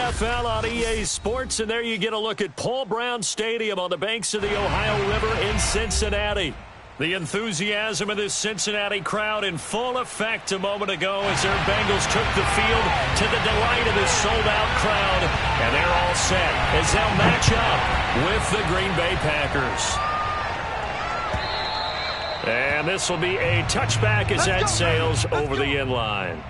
NFL on EA Sports, and there you get a look at Paul Brown Stadium on the banks of the Ohio River in Cincinnati. The enthusiasm of this Cincinnati crowd in full effect a moment ago as their Bengals took the field to the delight of this sold-out crowd. And they're all set as they'll match up with the Green Bay Packers. And this will be a touchback as that sails over the end line.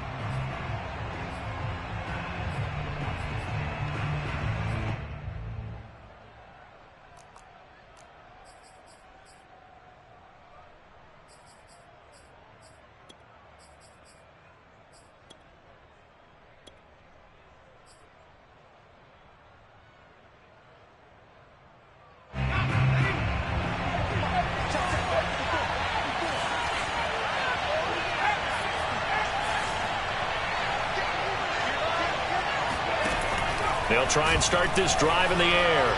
They'll try and start this drive in the air.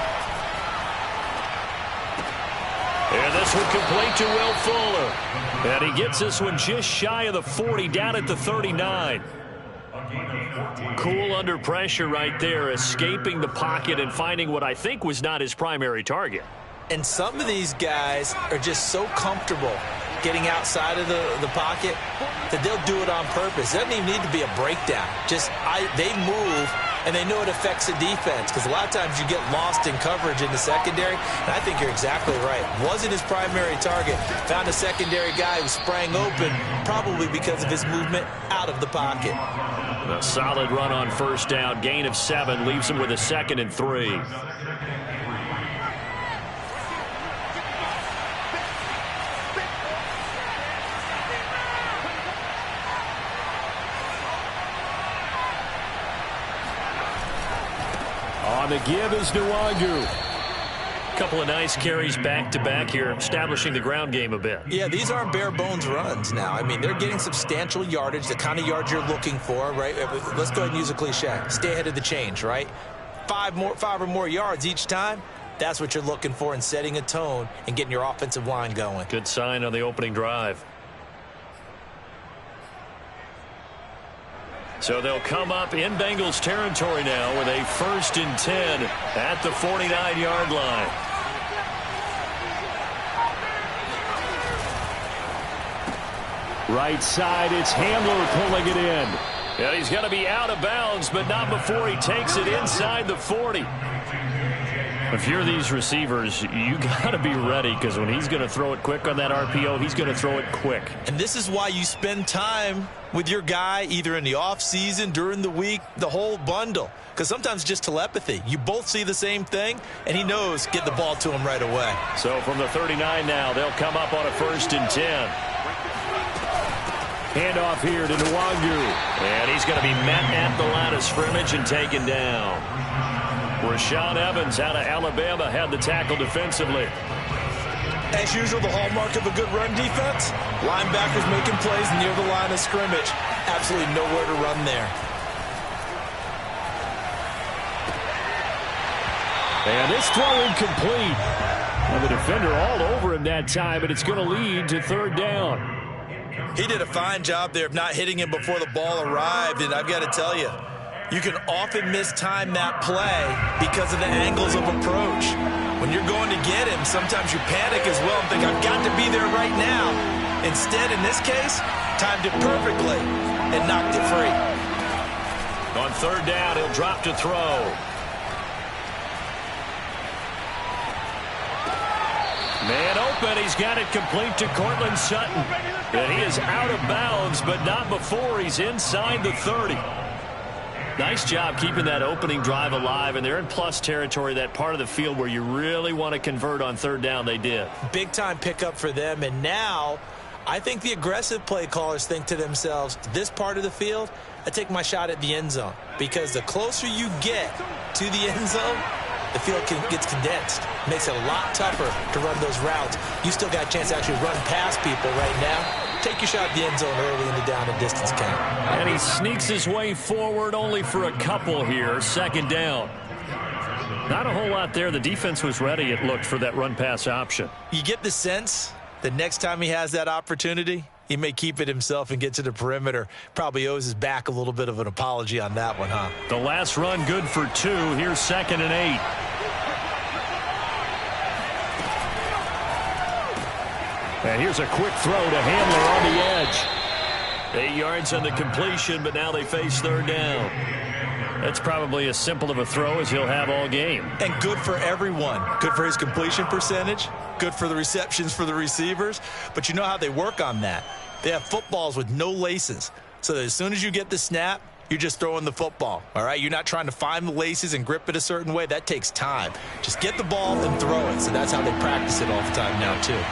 And this one complete to Will Fuller. And he gets this one just shy of the 40, down at the 39. Cool under pressure right there, escaping the pocket and finding what I think was not his primary target. And some of these guys are just so comfortable getting outside of the pocket that they'll do it on purpose. It doesn't even need to be a breakdown. They move, and they know it affects the defense, because a lot of times you get lost in coverage in the secondary, and I think you're exactly right. Wasn't his primary target. Found a secondary guy who sprang open, probably because of his movement out of the pocket. A solid run on first down. Gain of 7 leaves him with a 2nd and 3. On the give is Nwangu. Couple of nice carries back-to-back here, establishing the ground game a bit. Yeah, these aren't bare-bones runs now. I mean, they're getting substantial yardage, the kind of yards you're looking for, right? Let's go ahead and use a cliche. Stay ahead of the change, right? 5 or more yards each time, that's what you're looking for in setting a tone and getting your offensive line going. Good sign on the opening drive. So they'll come up in Bengals territory now with a 1st and 10 at the 49-yard line. Right side, it's Handler pulling it in. Yeah, he's going to be out of bounds, but not before he takes it inside the 40. If you're these receivers, you got to be ready, because when he's going to throw it quick on that RPO, he's going to throw it quick. And this is why you spend time with your guy either in the offseason, during the week, the whole bundle. Because sometimes it's just telepathy. You both see the same thing, and he knows get the ball to him right away. So from the 39 now, they'll come up on a 1st and 10. Handoff here to Nwangu. And he's going to be met at the line of scrimmage and taken down. Rashaan Evans out of Alabama had the tackle defensively. As usual, the hallmark of a good run defense, linebackers making plays near the line of scrimmage. Absolutely nowhere to run there. And this throw incomplete. And the defender all over him that time, but it's going to lead to 3rd down. He did a fine job there of not hitting him before the ball arrived, and I've got to tell you, you can often mistime that play because of the angles of approach. When you're going to get him, sometimes you panic as well and think, I've got to be there right now. Instead, in this case, timed it perfectly and knocked it free. On 3rd down, he'll drop to throw. Man open, he's got it complete to Cortland Sutton. And he is out of bounds, but not before he's inside the 30. Nice job keeping that opening drive alive, and they're in plus territory, that part of the field where you really want to convert on 3rd down. They did. Big-time pickup for them, and now I think the aggressive play callers think to themselves, this part of the field, I take my shot at the end zone, because the closer you get to the end zone, the field gets condensed. Makes it a lot tougher to run those routes. You still got a chance to actually run past people right now. Take your shot at the end zone early in the down and distance count. And he sneaks his way forward only for a couple here. 2nd down. Not a whole lot there. The defense was ready, it looked, for that run-pass option. You get the sense the next time he has that opportunity, He may keep it himself and get to the perimeter. Probably owes his back a little bit of an apology on that one, huh? The last run good for 2. Here's 2nd and 8. And here's a quick throw to Handler on the edge. 8 yards on the completion, but now they face 3rd down. That's probably as simple of a throw as he'll have all game. And good for everyone. Good for his completion percentage. Good for the receptions for the receivers. But you know how they work on that. They have footballs with no laces. So that as soon as you get the snap, you're just throwing the football. All right? You're not trying to find the laces and grip it a certain way. That takes time. Just get the ball and throw it. So that's how they practice it all the time now, too.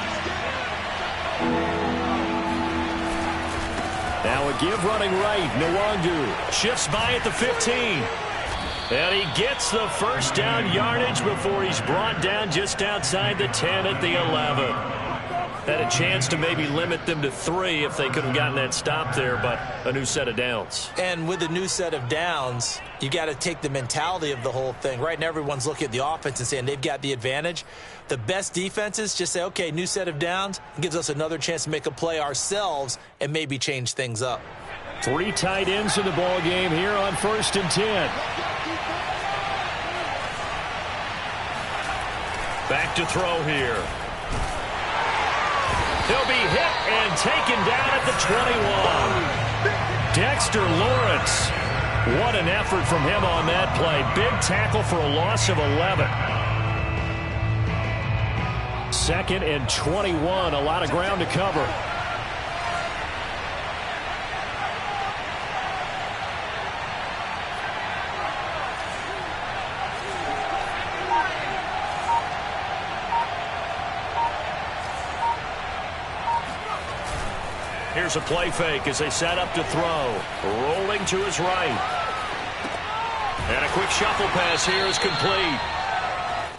Now a give running right. Nwangu shifts by at the 15. And he gets the first down yardage before he's brought down just outside the 10 at the 11. Had a chance to maybe limit them to 3 if they could have gotten that stop there, but a new set of downs. And with a new set of downs, you got to take the mentality of the whole thing. Right now everyone's looking at the offense and saying they've got the advantage. The best defenses just say, okay, new set of downs. It gives us another chance to make a play ourselves and maybe change things up. 3 tight ends in the ball game here on 1st and 10. Back to throw here. He'll be hit and taken down at the 21. Dexter Lawrence. What an effort from him on that play. Big tackle for a loss of 11. 2nd and 21. A lot of ground to cover. Here's a play fake as they set up to throw. Rolling to his right. And a quick shuffle pass here is complete.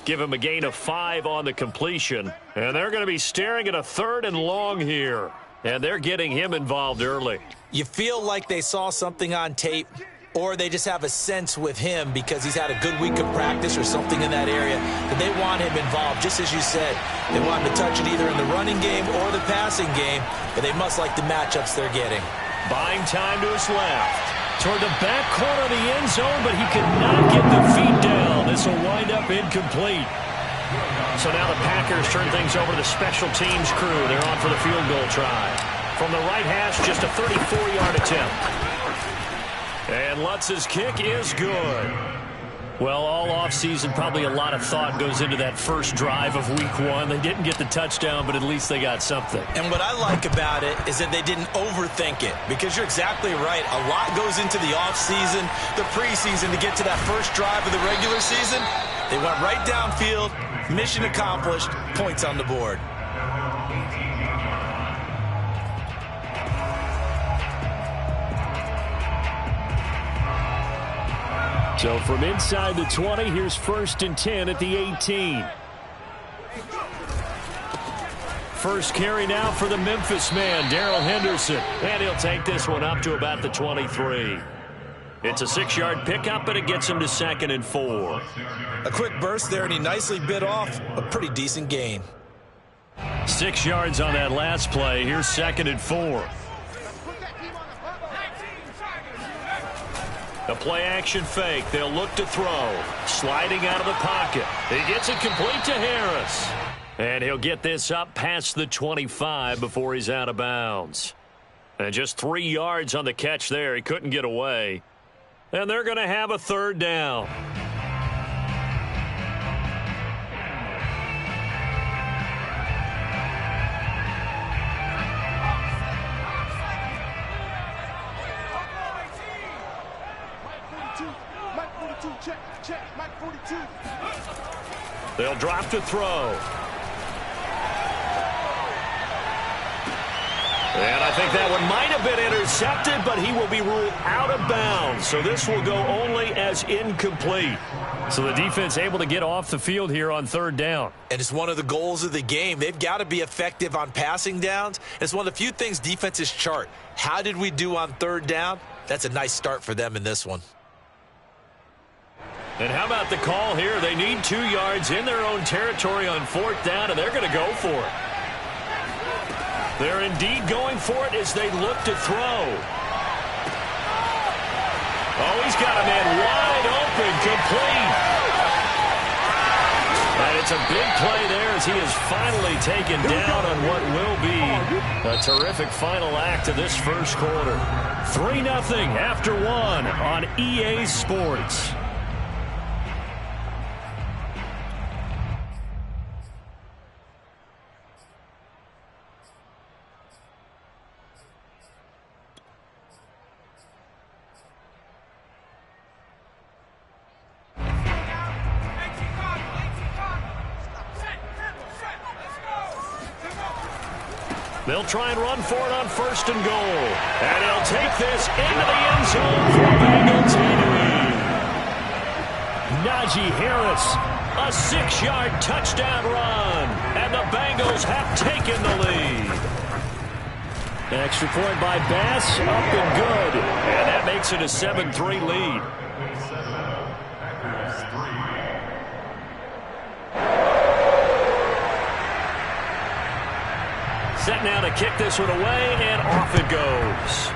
Give him a gain of 5 on the completion. And they're going to be staring at a 3rd and long here. And they're getting him involved early. You feel like they saw something on tape, or they just have a sense with him because he's had a good week of practice or something in that area that they want him involved. Just as you said, they want him to touch it either in the running game or the passing game, but they must like the matchups they're getting. Buying time to his left. Toward the back corner of the end zone, but he could not get the feet down. This will wind up incomplete. So now the Packers turn things over to the special teams crew. They're on for the field goal try. From the right hash, just a 34-yard attempt. And Lutz's kick is good. Well, all offseason, probably a lot of thought goes into that first drive of week 1. They didn't get the touchdown, but at least they got something. And what I like about it is that they didn't overthink it, because you're exactly right. A lot goes into the offseason, the preseason to get to that first drive of the regular season. They went right downfield, mission accomplished, points on the board. So from inside the 20, here's 1st and 10 at the 18. First carry now for the Memphis man, Darrell Henderson. And he'll take this one up to about the 23. It's a 6-yard pickup, but it gets him to 2nd and 4. A quick burst there, and he nicely bit off a pretty decent gain. 6 yards on that last play. Here's 2nd and 4. A play-action fake. They'll look to throw. Sliding out of the pocket. He gets it complete to Harris. And he'll get this up past the 25 before he's out of bounds. And just 3 yards on the catch there. He couldn't get away. And they're going to have a 3rd down. They'll drop to throw. And I think that one might have been intercepted, but he will be ruled out of bounds. So this will go only as incomplete. So the defense able to get off the field here on 3rd down. And it's one of the goals of the game. They've got to be effective on passing downs. It's one of the few things defenses chart. How did we do on 3rd down? That's a nice start for them in this one. And how about the call here? They need 2 yards in their own territory on 4th down, and they're going to go for it. They're indeed going for it as they look to throw. Oh, he's got a man wide open, complete. And it's a big play there as he is finally taken down on what will be a terrific final act of this first quarter. 3-0 after 1 on EA Sports. They'll try and run for it on 1st and goal. And he'll take this into the end zone for a Bengals lead. Najee Harris, a 6-yard touchdown run. And the Bengals have taken the lead. An extra point by Bass, up and good. And that makes it a 7-3 lead. Set now to kick this one away, and off it goes.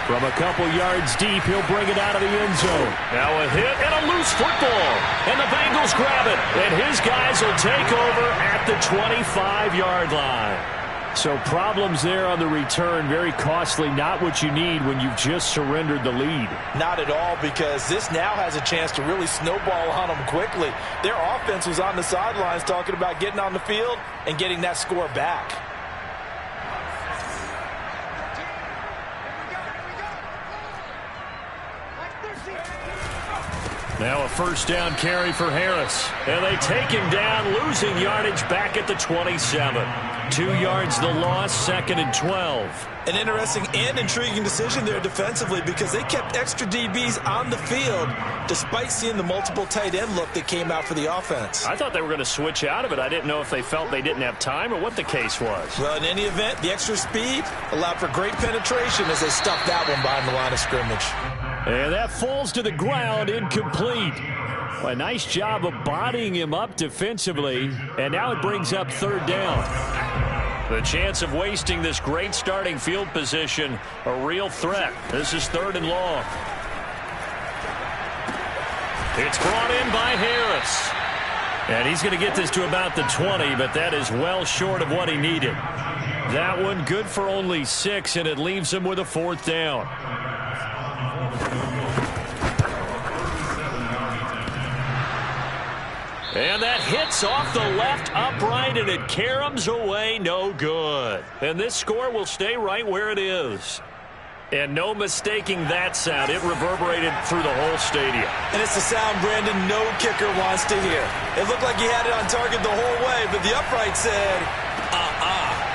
From a couple yards deep, he'll bring it out of the end zone. Now a hit and a loose football. And the Bengals grab it. And his guys will take over at the 25-yard line. So problems there on the return, very costly, not what you need when you've just surrendered the lead. Not at all, because this now has a chance to really snowball on them quickly. Their offense was on the sidelines talking about getting on the field and getting that score back. Now a 1st down carry for Harris. And they take him down, losing yardage back at the 27. 2 yards the loss, 2nd and 12. An interesting and intriguing decision there defensively, because they kept extra DBs on the field despite seeing the multiple tight end look that came out for the offense. I thought they were going to switch out of it. I didn't know if they felt they didn't have time or what the case was. Well, in any event, the extra speed allowed for great penetration as they stuffed that one behind the line of scrimmage. And that falls to the ground, incomplete. A nice job of bodying him up defensively. And now it brings up 3rd down. The chance of wasting this great starting field position, a real threat. This is 3rd and long. It's brought in by Harris. And he's going to get this to about the 20, but that is well short of what he needed. That one good for only 6, and it leaves him with a 4th down. And that hits off the left upright, and it caroms away, no good. And this score will stay right where it is. And no mistaking that sound. It reverberated through the whole stadium. And it's the sound, Brandon, no kicker wants to hear. It looked like he had it on target the whole way, but the upright said,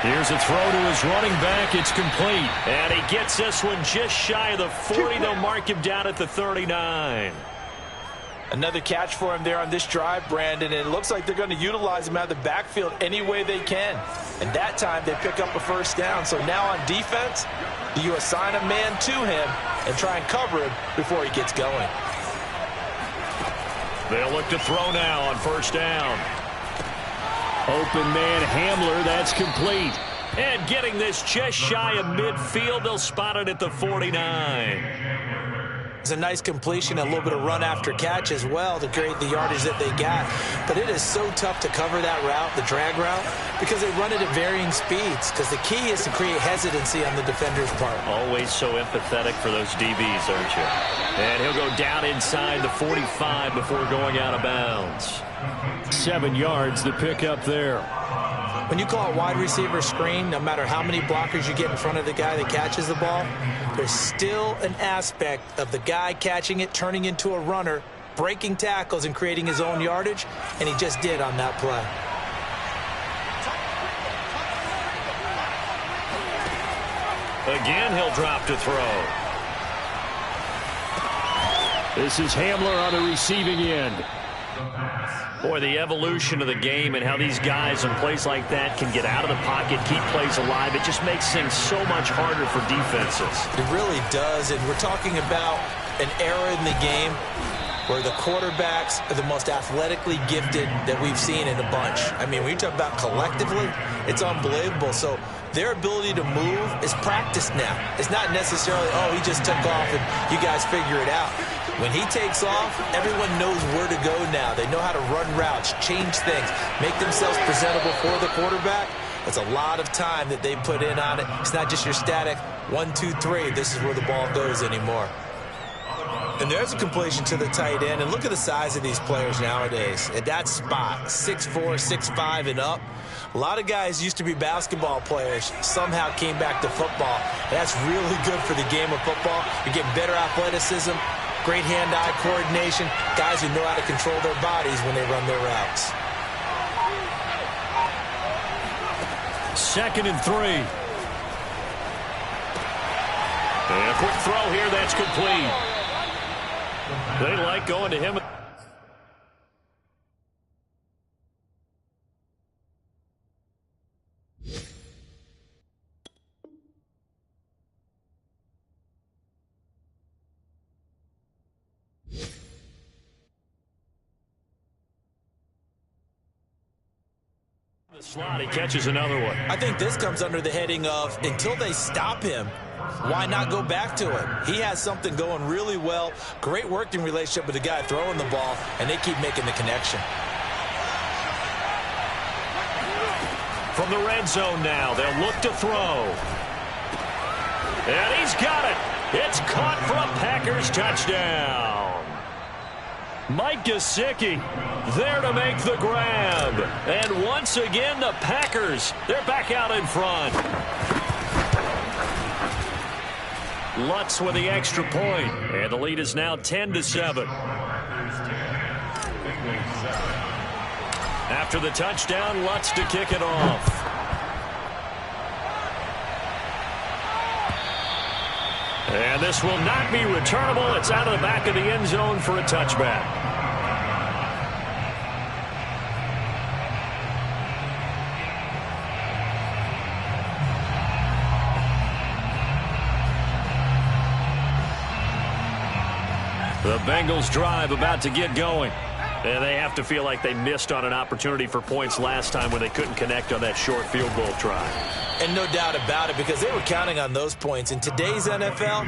Here's a throw to his running back. It's complete. And he gets this one just shy of the 40. They'll mark him down at the 39. Another catch for him there on this drive, Brandon, and it looks like they're going to utilize him out of the backfield any way they can. And that time they pick up a 1st down. So now on defense, you assign a man to him and try and cover him before he gets going. They'll look to throw now on 1st down. Open man Hamler, that's complete. And getting this just shy of midfield, they'll spot it at the 49. It's a nice completion, a little bit of run after catch as well to create the yardage that they got. But it is so tough to cover that route, the drag route, because they run it at varying speeds. Because the key is to create hesitancy on the defender's part. Always so empathetic for those DBs, aren't you? And he'll go down inside the 45 before going out of bounds. 7 yards, the pickup there. When you call it wide receiver screen, no matter how many blockers you get in front of the guy that catches the ball, there's still an aspect of the guy catching it, turning into a runner, breaking tackles and creating his own yardage, and he just did on that play. Again, he'll drop to throw. This is Hamler on the receiving end. Boy, the evolution of the game and how these guys in plays like that can get out of the pocket, keep plays alive, it just makes things so much harder for defenses. It really does, and we're talking about an era in the game where the quarterbacks are the most athletically gifted that we've seen in a bunch. I mean, when you talk about collectively, it's unbelievable. So their ability to move is practiced now. It's not necessarily, oh, he just took off and you guys figure it out. When he takes off, everyone knows where to go now. They know how to run routes, change things, make themselves presentable for the quarterback. It's a lot of time that they put in on it. It's not just your static 1, 2, 3. This is where the ball goes anymore. And there's a completion to the tight end. And look at the size of these players nowadays. At that spot, 6'4", 6'5", and up. A lot of guys used to be basketball players, somehow came back to football. That's really good for the game of football. You're getting better athleticism, great hand-eye coordination, guys who know how to control their bodies when they run their routes. 2nd and 3. And a quick throw here, that's complete. They like going to him. The slot, he catches another one. I think this comes under the heading of, until they stop him, why not go back to him? He has something going really well. Great working relationship with the guy throwing the ball, and they keep making the connection. From the red zone now, they'll look to throw. And he's got it. It's caught for a Packers touchdown. Mike Gesicki there to make the grab. And once again, the Packers, they're back out in front. Lutz with the extra point, and the lead is now 10-7. After the touchdown, Lutz to kick it off. And this will not be returnable. It's out of the back of the end zone for a touchback. The Bengals drive about to get going. And they have to feel like they missed on an opportunity for points last time when they couldn't connect on that short field goal try. And no doubt about it, because they were counting on those points. In today's NFL,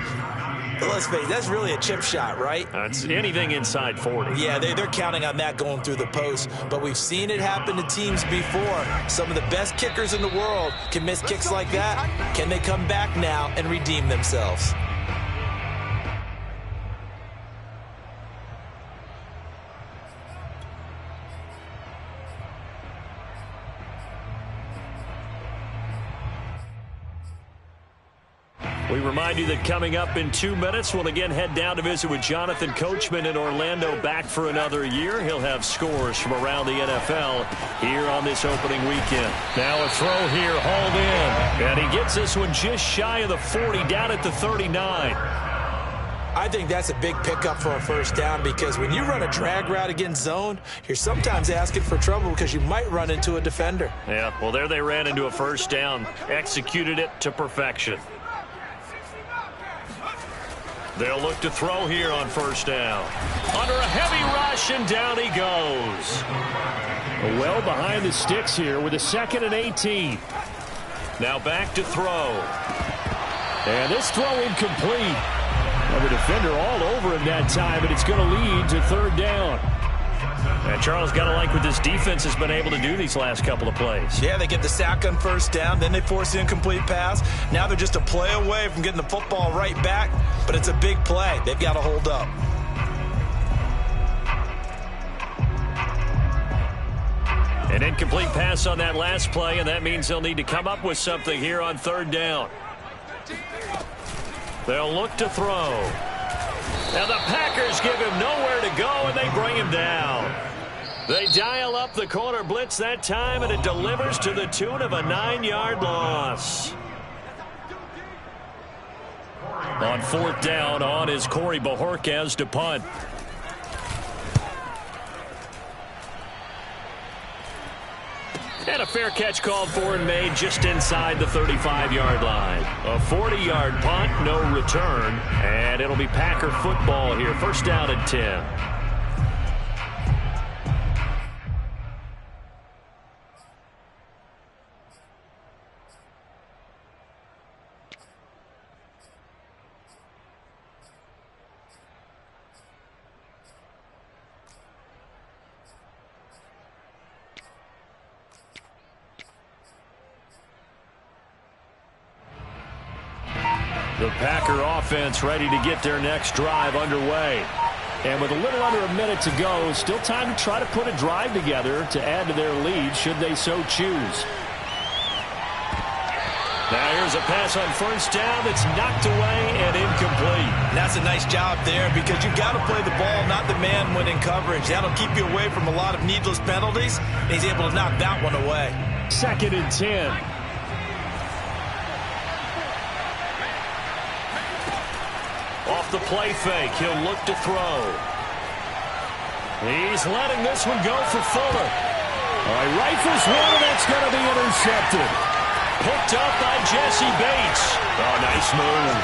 let's face it, that's really a chip shot, right? That's anything inside 40. Yeah, they're counting on that going through the post. But we've seen it happen to teams before. Some of the best kickers in the world can miss kicks like that. Can they come back now and redeem themselves? We remind you that coming up in 2 minutes, we'll again head down to visit with Jonathan Coachman in Orlando, back for another year. He'll have scores from around the NFL here on this opening weekend. Now a throw here, hauled in. And he gets this one just shy of the 40, down at the 39. I think that's a big pickup for a first down, because when you run a drag route against zone, you're sometimes asking for trouble because you might run into a defender. Yeah, well, there they ran into a first down, executed it to perfection. They'll look to throw here on first down. Under a heavy rush, and down he goes. Well behind the sticks here with a 2nd and 18. Now back to throw. And this throw incomplete. Well, the defender all over him that time, and it's going to lead to 3rd down. And Charles, got to like what this defense has been able to do these last couple of plays. Yeah, they get the sack on first down, then they force the incomplete pass. Now they're just a play away from getting the football right back, but it's a big play. They've got to hold up. An incomplete pass on that last play, and that means they'll need to come up with something here on 3rd down. They'll look to throw. Now the Packers give him nowhere to go, and they bring him down. They dial up the corner blitz that time, and it delivers to the tune of a 9-yard loss. On 4th down, on is Corey Bojorquez to punt. And a fair catch called for and made just inside the 35-yard line. A 40-yard punt, no return, and it'll be Packer football here. First down and 10. The Packer offense ready to get their next drive underway. And with a little under a minute to go, still time to try to put a drive together to add to their lead should they so choose. Now here's a pass on first down that's knocked away and incomplete. And that's a nice job there because you've got to play the ball, not the man when in coverage. That'll keep you away from a lot of needless penalties. And he's able to knock that one away. 2nd and 10. Off the play fake, he'll look to throw. He's letting this one go for Fuller. All right, rifles one, and that's going to be intercepted. Picked up by Jesse Bates. Oh, nice move.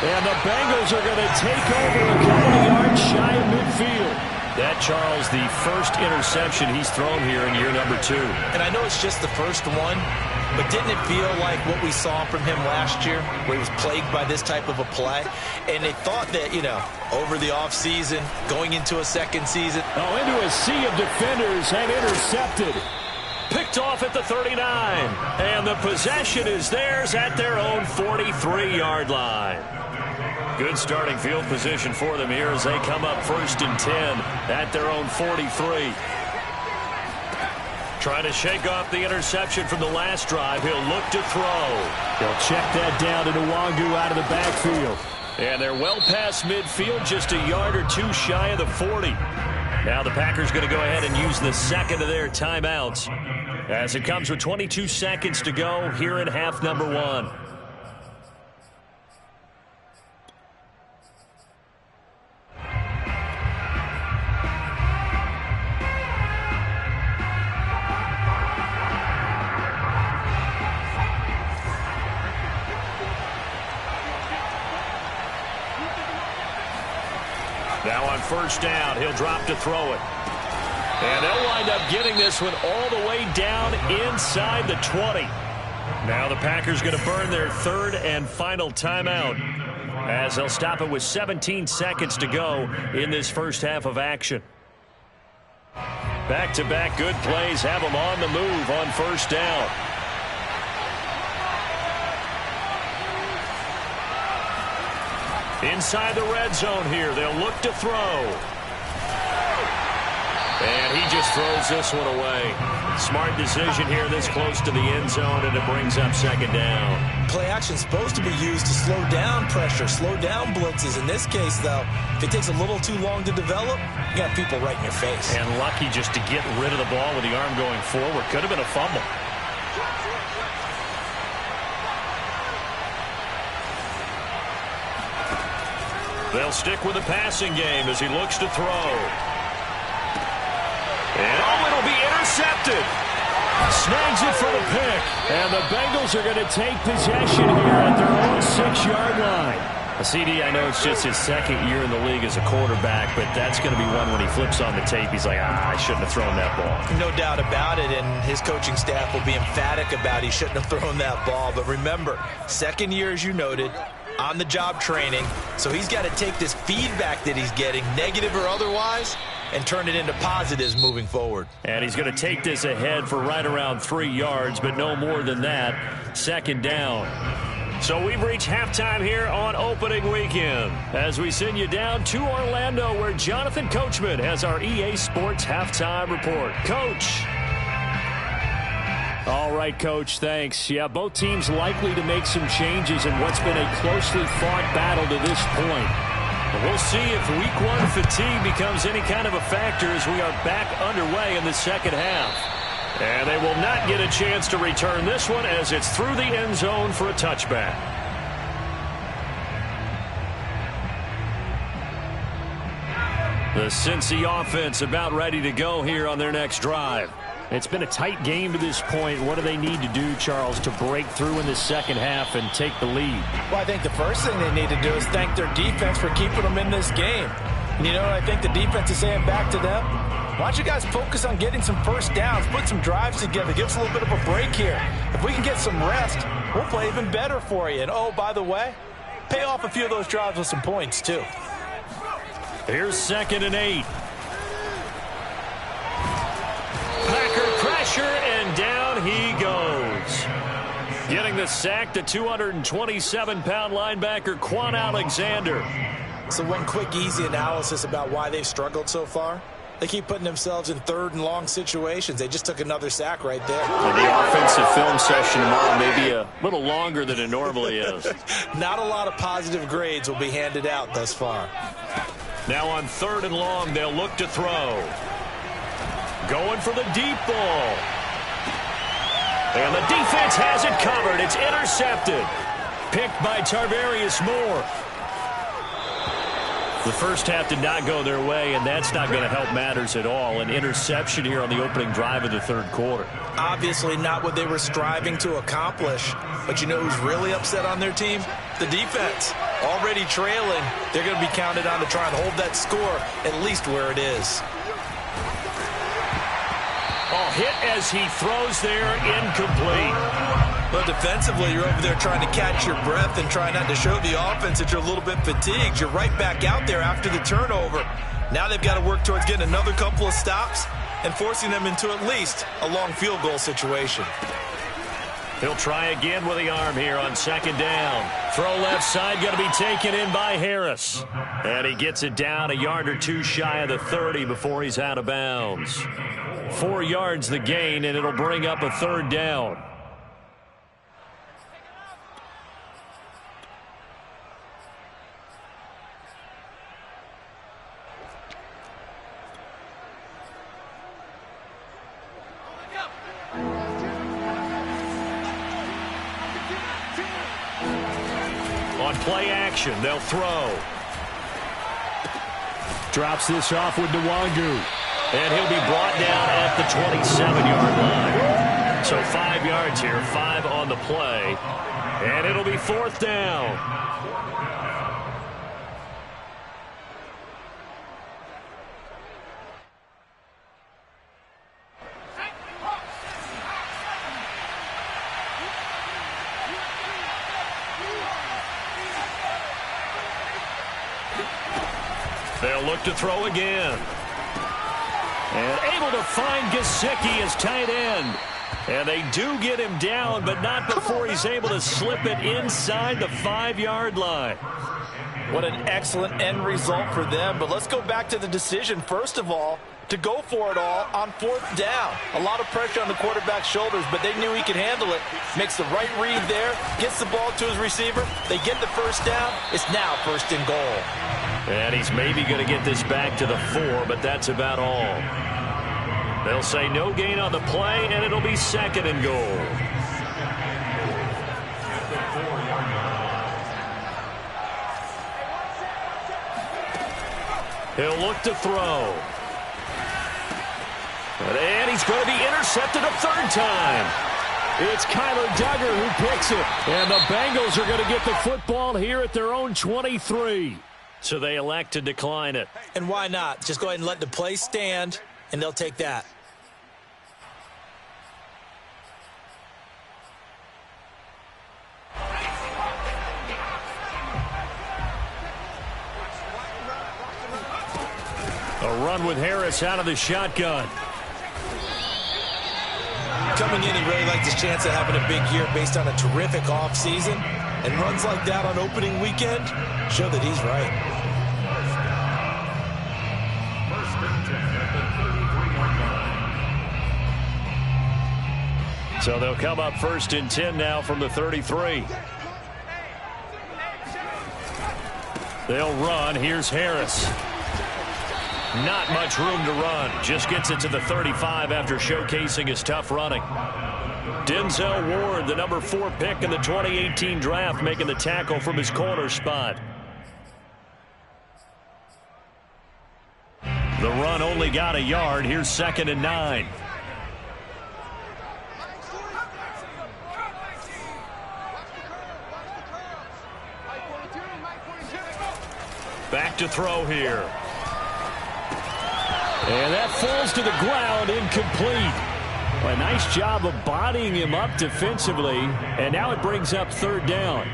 And the Bengals are going to take over a couple of yards shy of midfield. That, Charles, the first interception he's thrown here in year number 2. And I know it's just the first one, but didn't it feel like what we saw from him last year, where he was plagued by this type of a play? And they thought that, over the offseason, going into a second season. Oh, into a sea of defenders and intercepted. Picked off at the 39. And the possession is theirs at their own 43-yard line. Good starting field position for them here as they come up 1st and 10 at their own 43. Trying to shake off the interception from the last drive. He'll look to throw. He'll check that down to Nwangu out of the backfield. And they're well past midfield, just a yard or two shy of the 40. Now the Packers going to go ahead and use the second of their timeouts as it comes with 22 seconds to go here in half number 1. Now on first down, he'll drop to throw it. And they'll wind up getting this one all the way down inside the 20. Now the Packers going to burn their 3rd and final timeout as they'll stop it with 17 seconds to go in this first half of action. Back-to-back good plays have them on the move on first down. Inside the red zone here, they'll look to throw. And he just throws this one away. Smart decision here this close to the end zone, and it brings up 2nd down. Play action's supposed to be used to slow down pressure, slow down blitzes. In this case, though, if it takes a little too long to develop, you got people right in your face. And lucky just to get rid of the ball with the arm going forward. Could have been a fumble. They'll stick with the passing game as he looks to throw. And it'll be intercepted. Snags it for the pick. And the Bengals are going to take possession here at their own 6-yard line. CD, I know it's just his 2nd year in the league as a quarterback, but that's going to be one when he flips on the tape. He's like, I shouldn't have thrown that ball. No doubt about it, and his coaching staff will be emphatic about he shouldn't have thrown that ball. But remember, 2nd year, as you noted, on-the-job training, so he's got to take this feedback that he's getting, negative or otherwise, and turn it into positives moving forward. And he's going to take this ahead for right around 3 yards, but no more than that. 2nd down. So we've reached halftime here on opening weekend as we send you down to Orlando where Jonathan Coachman has our EA Sports halftime report. Coach. All right, Coach, thanks. Yeah, both teams likely to make some changes in what's been a closely fought battle to this point. And we'll see if week 1 fatigue becomes any kind of a factor as we are back underway in the second half. And they will not get a chance to return this one as it's through the end zone for a touchback. The Cincy offense about ready to go here on their next drive. It's been a tight game to this point. What do they need to do, Charles, to break through in the second half and take the lead? Well, I think the first thing they need to do is thank their defense for keeping them in this game. And you know what I think the defense is saying back to them? Why don't you guys focus on getting some first downs, put some drives together, give us a little bit of a break here. If we can get some rest, we'll play even better for you. And, oh, by the way, pay off a few of those drives with some points, too. Here's 2nd and 8. Packer pressure, and down he goes. Getting the sack, the 227-pound linebacker, Quan Alexander. So one quick, easy analysis about why they've struggled so far. They keep putting themselves in third and long situations. They just took another sack right there. And the offensive film session tomorrow may be a little longer than it normally is. Not a lot of positive grades will be handed out thus far. Now on 3rd and long, they'll look to throw. Going for the deep ball. And the defense has it covered. It's intercepted. Picked by Tarvarius Moore. The first half did not go their way, and that's not going to help matters at all. An interception here on the opening drive of the 3rd quarter. Obviously not what they were striving to accomplish. But you know who's really upset on their team? The defense. Already trailing. They're going to be counted on to try and hold that score at least where it is. Oh, hit as he throws there, incomplete. But defensively, you're over there trying to catch your breath and try not to show the offense that you're a little bit fatigued. You're right back out there after the turnover. Now they've got to work towards getting another couple of stops and forcing them into at least a long field goal situation. He'll try again with the arm here on 2nd down. Throw left side, going to be taken in by Harris. And he gets it down a yard or two shy of the 30 before he's out of bounds. 4 yards the gain, and it'll bring up a 3rd down. On play action, they'll throw. Drops this off with Nwangu. And he'll be brought down at the 27-yard line. So 5 yards here, 5 on the play. And it'll be 4th down. They'll look to throw again. And able to find Gesicki as tight end. And they do get him down, but not before he's able to slip it inside the 5-yard line. What an excellent end result for them. But let's go back to the decision, first of all, to go for it all on 4th down. A lot of pressure on the quarterback's shoulders, but they knew he could handle it. Makes the right read there, gets the ball to his receiver. They get the 1st down. It's now 1st and goal. And he's maybe going to get this back to the 4, but that's about all. They'll say no gain on the play, and it'll be 2nd and goal. He'll look to throw. And he's going to be intercepted a 3rd time. It's Kyler Duggar who picks it. And the Bengals are going to get the football here at their own 23. So they elect to decline it. And why not? Just go ahead and let the play stand, and they'll take that. A run with Harris out of the shotgun. Coming in, he really liked his chance of having a big year based on a terrific offseason. And runs like that on opening weekend show that he's right. So they'll come up 1st and 10 now from the 33. They'll run. Here's Harris. Not much room to run. Just gets it to the 35 after showcasing his tough running. Denzel Ward, the number 4 pick in the 2018 draft, making the tackle from his corner spot. The run only got a yard. Here's 2nd and 9. Back to throw here. And that falls to the ground, incomplete. A nice job of bodying him up defensively, and now it brings up 3rd down.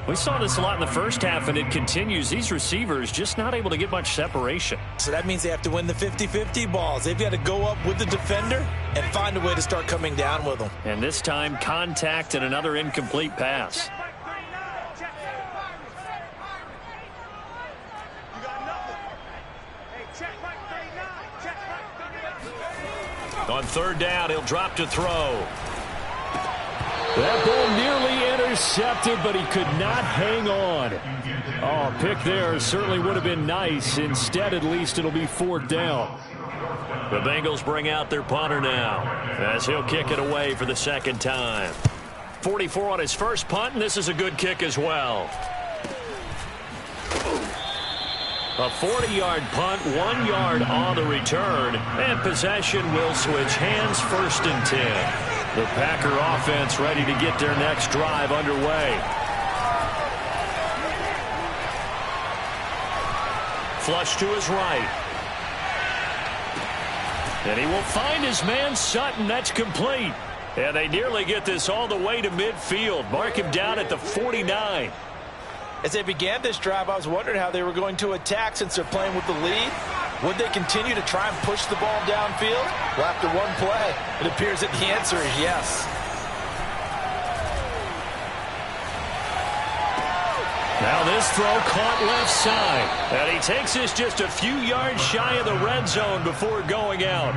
We saw this a lot in the first half, and it continues. These receivers just not able to get much separation. So that means they have to win the 50-50 balls. They've got to go up with the defender and find a way to start coming down with them. And this time, contact and another incomplete pass. On third down, he'll drop to throw. That ball nearly intercepted, but he could not hang on. Oh, pick there certainly would have been nice. Instead, at least, it'll be fourth down. The Bengals bring out their punter now as he'll kick it away for the second time. 44 on his first punt, and this is a good kick as well. A 40-yard punt, 1 yard on the return, and possession will switch hands, first and 10. The Packer offense ready to get their next drive underway. Flush to his right. And he will find his man Sutton. That's complete. And they nearly get this all the way to midfield. Mark him down at the 49. As they began this drive, I was wondering how they were going to attack since they're playing with the lead. Would they continue to try and push the ball downfield? Well, after one play, it appears that the answer is yes. Now this throw caught left side. And he takes this just a few yards shy of the red zone before going out.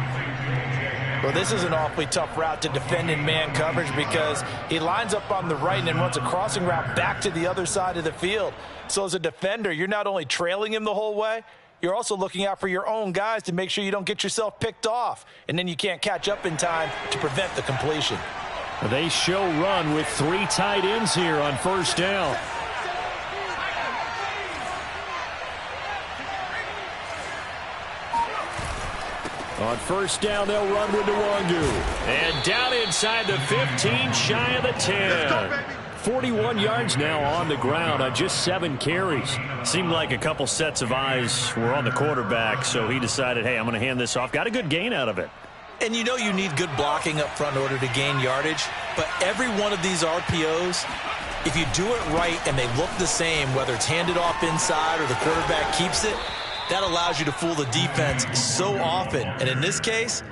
Well, this is an awfully tough route to defend in man coverage because he lines up on the right and then runs a crossing route back to the other side of the field. So as a defender, you're not only trailing him the whole way, you're also looking out for your own guys to make sure you don't get yourself picked off. And then you can't catch up in time to prevent the completion. They show run with 3 tight ends here on first down. On first down, they'll run with Nwangu. And down inside the 15, shy of the 10. 41 yards now on the ground on just 7 carries. Seemed like a couple sets of eyes were on the quarterback, so he decided, hey, I'm going to hand this off. Got a good gain out of it. And you know you need good blocking up front in order to gain yardage. But every one of these RPOs, if you do it right and they look the same, whether it's handed off inside or the quarterback keeps it, that allows you to fool the defense so often. And in this case,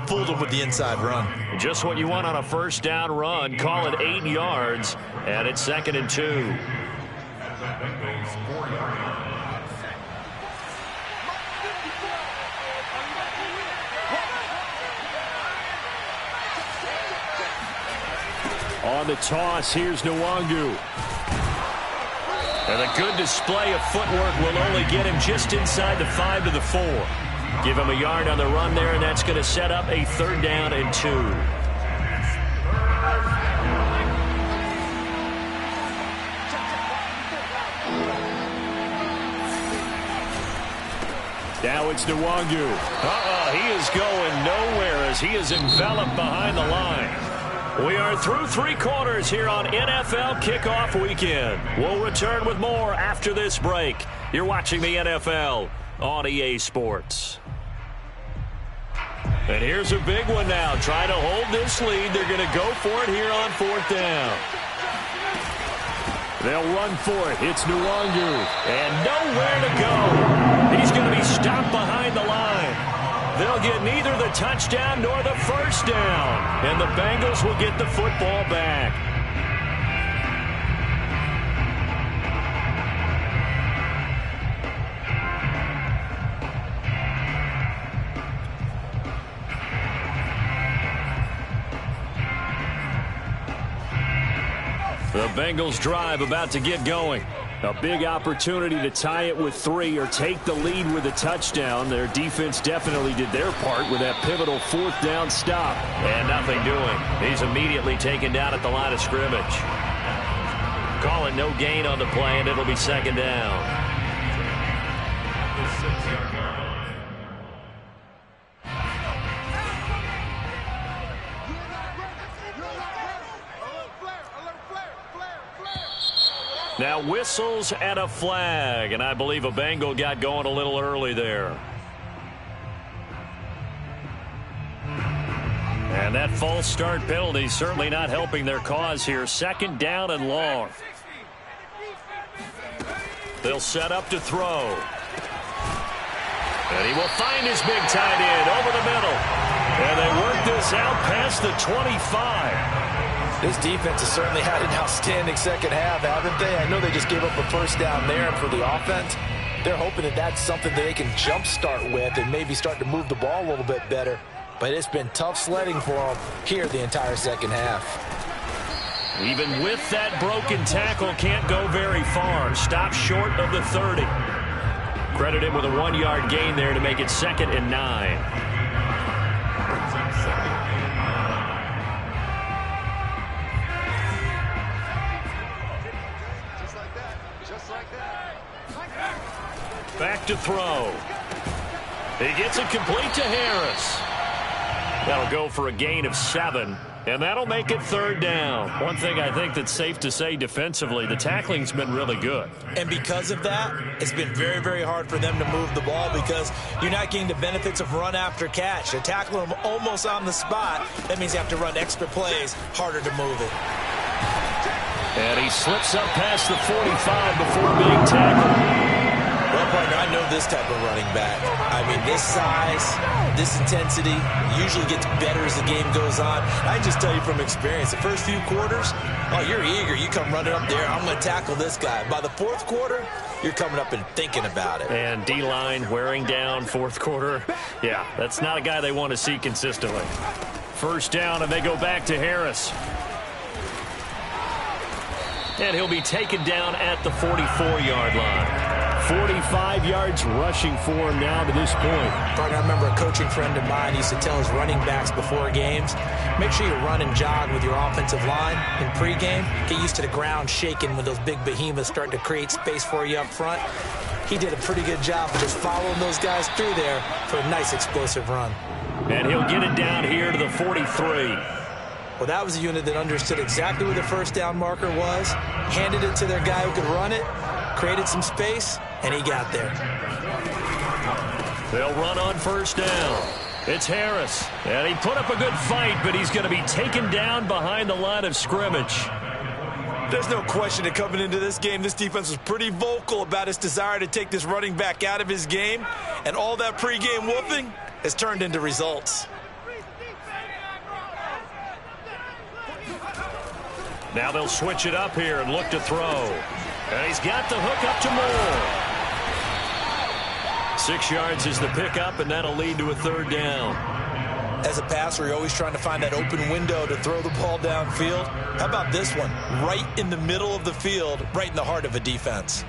fooled them with the inside run. Just what you want on a first down run. Call it 8 yards, and it's 2nd and 2. On the toss, here's Nwangu. And a good display of footwork will only get him just inside the 5 to the 4. Give him a yard on the run there, and that's going to set up a 3rd down and 2. Now it's Nwangu. He is going nowhere as he is enveloped behind the line. We are through 3 quarters here on NFL Kickoff Weekend. We'll return with more after this break. You're watching the NFL on EA Sports. And here's a big one now. Trying to hold this lead. They're going to go for it here on 4th down. They'll run for it. It's Nwangu. And nowhere to go. He's going to be stopped behind the line. They'll get neither the touchdown nor the first down. And the Bengals will get the football back. The Bengals drive about to get going. A big opportunity to tie it with 3 or take the lead with a touchdown. Their defense definitely did their part with that pivotal 4th down stop. And nothing doing. He's immediately taken down at the line of scrimmage. Calling no gain on the play, and it'll be 2nd down. Now whistles and a flag, and I believe a Bengal got going a little early there. And that false start penalty certainly not helping their cause here. 2nd down and long. They'll set up to throw. And he will find his big tight end over the middle. And they work this out past the 25. This defense has certainly had an outstanding second half, haven't they? I know they just gave up a first down there, and for the offense, they're hoping that that's something that they can jumpstart with and maybe start to move the ball a little bit better. But it's been tough sledding for them here the entire second half. Even with that broken tackle, can't go very far. Stop short of the 30. Credit him with a 1-yard gain there to make it 2nd and 9. Back to throw. He gets it complete to Harris. That'll go for a gain of 7, and that'll make it 3rd down. One thing I think that's safe to say defensively, the tackling's been really good. And because of that, it's been very, very hard for them to move the ball because you're not getting the benefits of run after catch. They tackle them almost on the spot. That means you have to run extra plays, harder to move it. And he slips up past the 45 before being tackled. Well, partner, I know this type of running back. I mean, this size, this intensity usually gets better as the game goes on. I can just tell you from experience, the first few quarters, oh, you're eager. You come running up there, I'm going to tackle this guy. By the 4th quarter, you're coming up and thinking about it. And D-line wearing down 4th quarter. Yeah, that's not a guy they want to see consistently. 1st down, and they go back to Harris. And he'll be taken down at the 44-yard line. 45 yards rushing for him now to this point. Partner, I remember a coaching friend of mine used to tell his running backs before games, make sure you run and jog with your offensive line in pregame. Get used to the ground shaking when those big behemoths start to create space for you up front. He did a pretty good job of just following those guys through there for a nice explosive run. And he'll get it down here to the 43. Well, that was a unit that understood exactly where the 1st down marker was, handed it to their guy who could run it, created some space, and he got there. They'll run on 1st down. It's Harris. And he put up a good fight, but he's going to be taken down behind the line of scrimmage. There's no question that coming into this game, this defense was pretty vocal about its desire to take this running back out of his game, and all that pregame whooping has turned into results. Now they'll switch it up here and look to throw. And he's got the hook up to Moore. 6 yards is the pickup, and that'll lead to a 3rd down. As a passer, you're always trying to find that open window to throw the ball downfield. How about this one? Right in the middle of the field, right in the heart of a defense.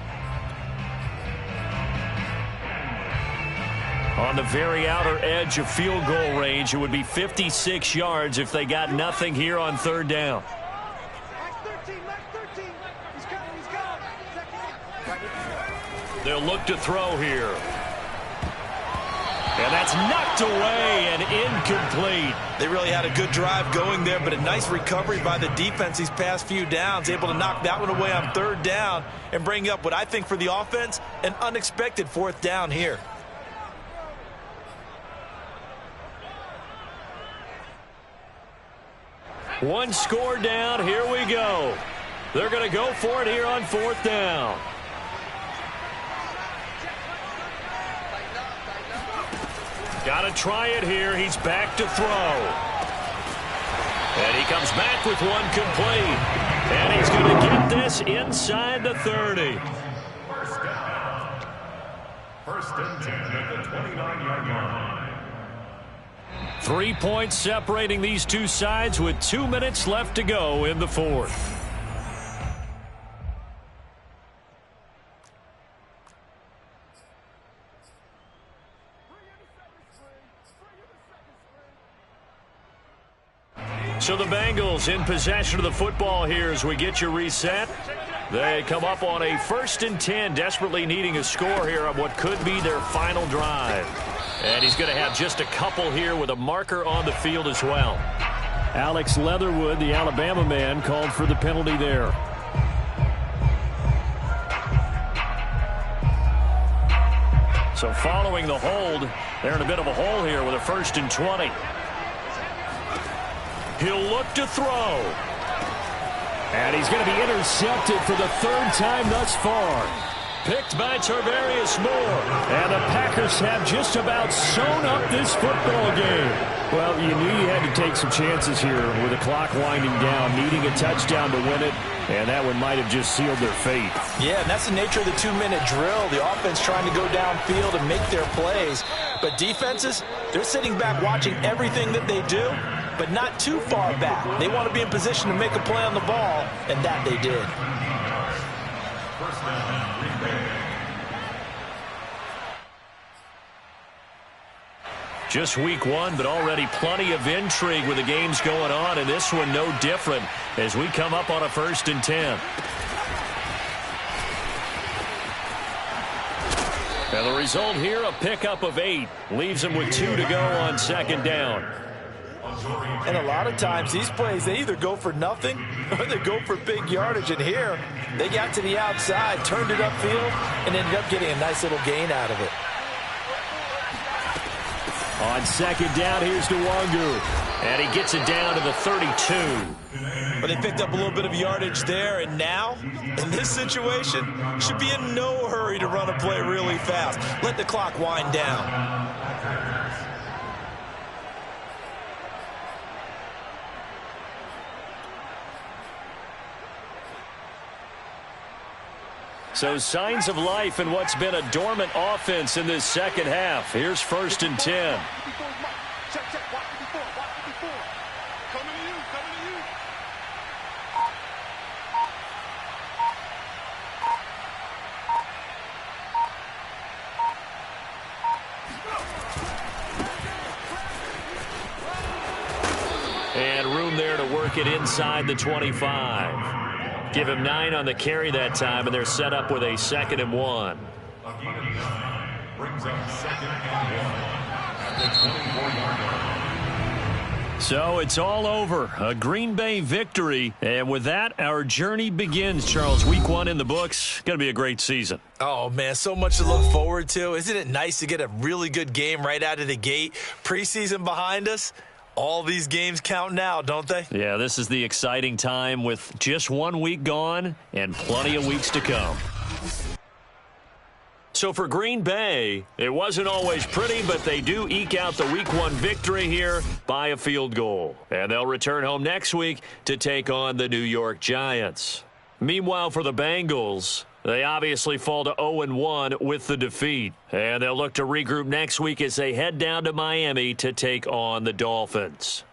On the very outer edge of field goal range, it would be 56 yards if they got nothing here on 3rd down. They'll look to throw here. And that's knocked away and incomplete. They really had a good drive going there, but a nice recovery by the defense these past few downs, able to knock that one away on 3rd down and bring up what I think for the offense, an unexpected 4th down here. One score down. Here we go. They're going to go for it here on 4th down. Got to try it here. He's back to throw. And he comes back with one complete. And he's going to get this inside the 30. 1st and 10 at the 29-yard line. 3 points separating these two sides with 2 minutes left to go in the 4th. So the Bengals in possession of the football here as we get you reset. They come up on a 1st and 10, desperately needing a score here on what could be their final drive. And he's going to have just a couple here with a marker on the field as well. Alex Leatherwood, the Alabama man, called for the penalty there. So following the hold, they're in a bit of a hole here with a 1st and 20. He'll look to throw. And he's going to be intercepted for the 3rd time thus far. Picked by Tarvarius Moore. And the Packers have just about sewn up this football game. Well, you knew you had to take some chances here with the clock winding down, needing a touchdown to win it, and that one might have just sealed their fate. Yeah, and that's the nature of the 2-minute drill. The offense trying to go downfield and make their plays. But defenses, they're sitting back watching everything that they do, but not too far back. They want to be in position to make a play on the ball, and that they did. Just week one, but already plenty of intrigue with the games going on, and this one no different as we come up on a 1st and 10. And the result here, a pickup of 8. Leaves them with 2 to go on 2nd down. And a lot of times these plays, they either go for nothing or they go for big yardage. And here, they got to the outside, turned it upfield, and ended up getting a nice little gain out of it. On 2nd down, here's Nwangu. And he gets it down to the 32. But they picked up a little bit of yardage there, and now, in this situation, should be in no hurry to run a play really fast. Let the clock wind down. So signs of life in what's been a dormant offense in this second half. Here's 1st and 10. And room there to work it inside the 25. Give him 9 on the carry that time, and they're set up with a 2nd and 1. Brings up 2nd and 1 at the 24-yard line. So it's all over. A Green Bay victory. And with that, our journey begins, Charles. Week 1 in the books. Going to be a great season. Oh, man, so much to look forward to. Isn't it nice to get a really good game right out of the gate? Preseason behind us. All these games count now, don't they? Yeah, this is the exciting time with just 1 week gone and plenty of weeks to come. So for Green Bay, it wasn't always pretty, but they do eke out the Week 1 victory here by a field goal. And they'll return home next week to take on the New York Giants. Meanwhile, for the Bengals, they obviously fall to 0-1 with the defeat. And they'll look to regroup next week as they head down to Miami to take on the Dolphins.